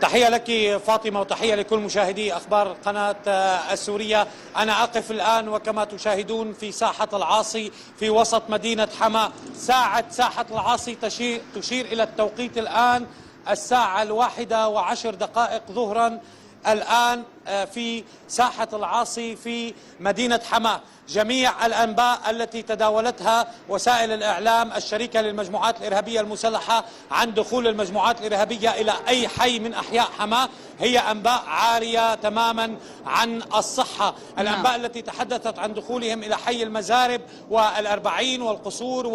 تحية لك فاطمة وتحية لكل مشاهدي أخبار قناة السورية. أنا أقف الآن وكما تشاهدون في ساحة العاصي في وسط مدينة حماة. ساحة العاصي تشير إلى التوقيت الآن الساعة 1:10 ظهرا الآن في ساحة العاصي في مدينة حماة. جميع الأنباء التي تداولتها وسائل الإعلام الشريكة للمجموعات الإرهابية المسلحة عن دخول المجموعات الإرهابية إلى أي حي من أحياء حماة هي أنباء عارية تماما عن الصحة. الأنباء التي تحدثت عن دخولهم إلى حي المزارب والأربعين والقصور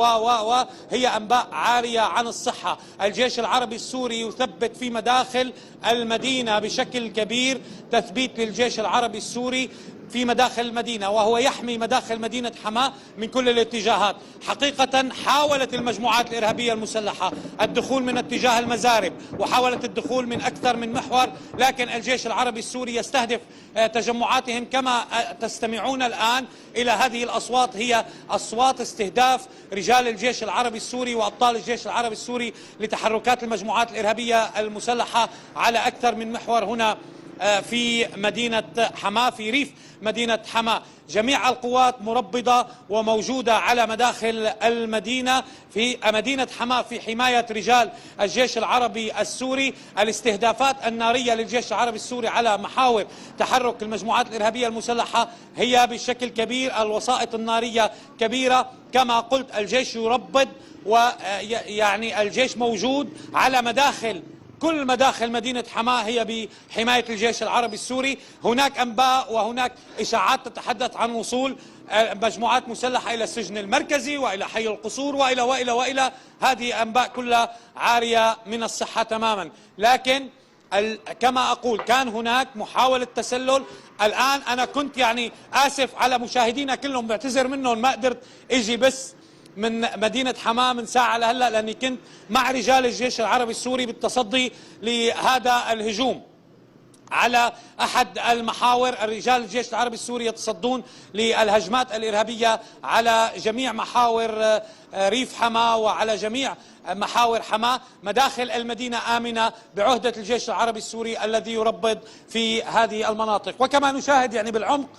هي أنباء عارية عن الصحة. الجيش العربي السوري يثبت في مداخل المدينة بشكل كبير، تثبيت للجيش العربي السوري في مداخل المدينة، وهو يحمي مداخل مدينة حماة من كل الاتجاهات. حقيقة حاولت المجموعات الإرهابية المسلحة الدخول من اتجاه المزارب وحاولت الدخول من أكثر من محور، لكن الجيش العربي السوري يستهدف تجمعاتهم. كما تستمعون الآن إلى هذه الأصوات هي أصوات استهداف رجال الجيش العربي السوري وأبطال الجيش العربي السوري لتحركات المجموعات الإرهابية المسلحة على أكثر من محور هنا في مدينة حماة، في ريف مدينة حماة. جميع القوات مربضة وموجودة على مداخل المدينة في مدينة حماة في حماية رجال الجيش العربي السوري. الاستهدافات النارية للجيش العربي السوري على محاور تحرك المجموعات الإرهابية المسلحة هي بشكل كبير، الوسائط النارية كبيرة. كما قلت الجيش يربض، ويعني الجيش موجود على كل مداخل مدينة حماة هي بحماية الجيش العربي السوري. هناك أنباء وهناك إشاعات تتحدث عن وصول مجموعات مسلحة إلى السجن المركزي وإلى حي القصور وإلى هذه أنباء كلها عارية من الصحة تماما. لكن كما أقول كان هناك محاولة تسلل. الآن أنا كنت يعني آسف على مشاهدينا كلهم، بعتذر منهم، ما قدرت إجي بس من مدينة حماة من ساعة لهلا لأني كنت مع رجال الجيش العربي السوري بالتصدي لهذا الهجوم على أحد المحاور. رجال الجيش العربي السوري يتصدون للهجمات الإرهابية على جميع محاور ريف حماة وعلى جميع محاور حماة. مداخل المدينة آمنة بعهدة الجيش العربي السوري الذي يربض في هذه المناطق. وكما نشاهد يعني بالعمق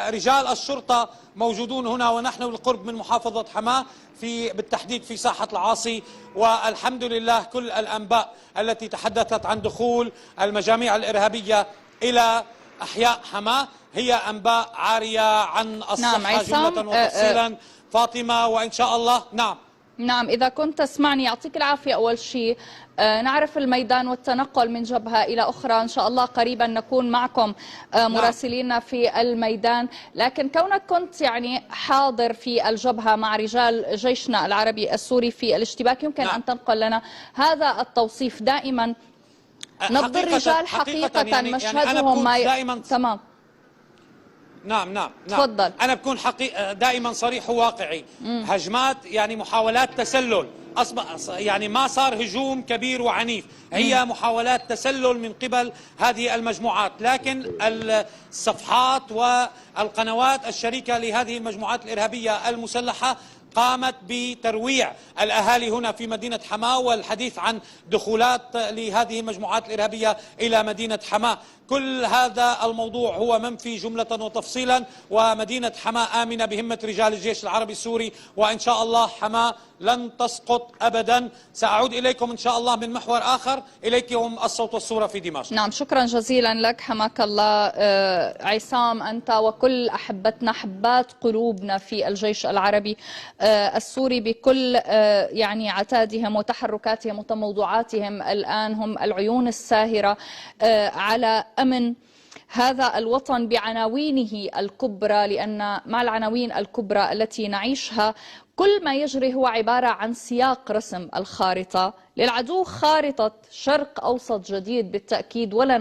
رجال الشرطة موجودون هنا ونحن بالقرب من محافظة حماة بالتحديد في ساحة العاصي. والحمد لله كل الأنباء التي تحدثت عن دخول المجاميع الإرهابية إلى أحياء حماة هي أنباء عارية عن الصحة جملة وتفصيلا فاطمة، وإن شاء الله. نعم، إذا كنت تسمعني يعطيك العافية. أول شيء نعرف الميدان والتنقل من جبهة إلى أخرى، إن شاء الله قريبا نكون معكم مراسلين في الميدان. لكن كونك كنت يعني حاضر في الجبهة مع رجال جيشنا العربي السوري في الاشتباك، يمكن أن تنقل لنا هذا التوصيف. دائما نبض الرجال حقيقة يعني مشهدهم تمام. نعم تفضل. أنا بكون دائما صريح وواقعي. هجمات يعني محاولات تسلل، يعني ما صار هجوم كبير وعنيف، هي محاولات تسلل من قبل هذه المجموعات. لكن الصفحات والقنوات الشريكة لهذه المجموعات الإرهابية المسلحة قامت بترويع الأهالي هنا في مدينة حماة والحديث عن دخولات لهذه المجموعات الإرهابية إلى مدينة حماة. كل هذا الموضوع هو منفي جملة وتفصيلا، ومدينة حماة آمنة بهمة رجال الجيش العربي السوري، وإن شاء الله حماة لن تسقط أبدا. سأعود إليكم إن شاء الله من محور آخر، إليكم الصوت والصورة في دمشق. نعم، شكرا جزيلا لك، حماك الله. عصام، أنت وكل أحبتنا حبات قلوبنا في الجيش العربي السوري بكل يعني عتادهم وتحركاتهم وتموضعاتهم الآن هم العيون الساهرة على أمن هذا الوطن بعناوينه الكبرى، لأن مع العناوين الكبرى التي نعيشها كل ما يجري هو عبارة عن سياق رسم الخارطة للعدو، خارطة شرق أوسط جديد بالتأكيد، ولا